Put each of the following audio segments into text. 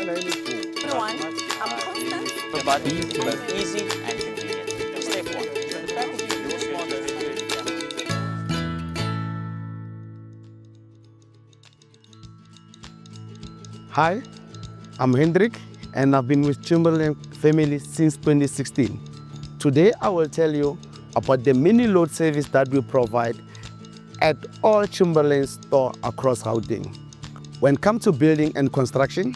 Everyone, I'm Constance. But easy and convenient. Step 1. The packaging use more than Hi, I'm Hendrik and I've been with Chamberlain family since 2016. Today I will tell you about the mini load service that we provide at all Chamberlain stores across Gauteng. When it comes to building and construction,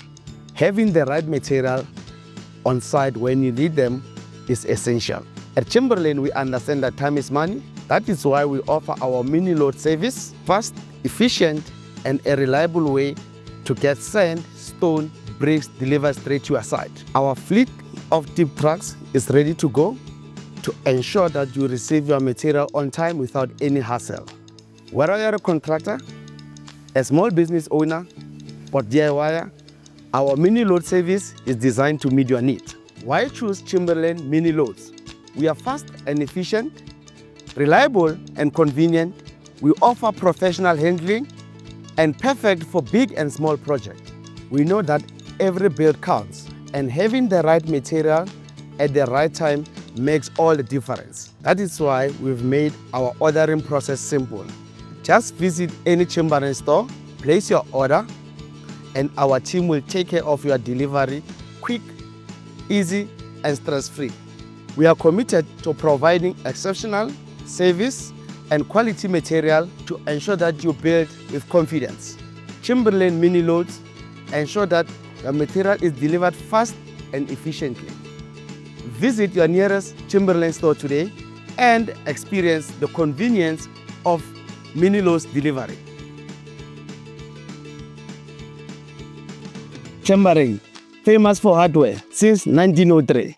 having the right material on site when you need them is essential. At Chamberlain, we understand that time is money. That is why we offer our mini load service, fast, efficient, and a reliable way to get sand, stone, bricks delivered straight to your site. Our fleet of deep trucks is ready to go to ensure that you receive your material on time without any hassle. Whether you're a contractor, a small business owner, or DIYer, our mini load service is designed to meet your need. Why choose Chamberlain Mini Loads? We are fast and efficient, reliable and convenient. We offer professional handling and perfect for big and small projects. We know that every build counts, and having the right material at the right time makes all the difference. That is why we've made our ordering process simple. Just visit any Chamberlain store, place your order, and our team will take care of your delivery quick, easy, and stress-free. We are committed to providing exceptional service and quality material to ensure that you build with confidence. Chamberlain Mini Loads ensure that the material is delivered fast and efficiently. Visit your nearest Chamberlain store today and experience the convenience of Mini Loads delivery. Chamberlain, famous for hardware since 1903.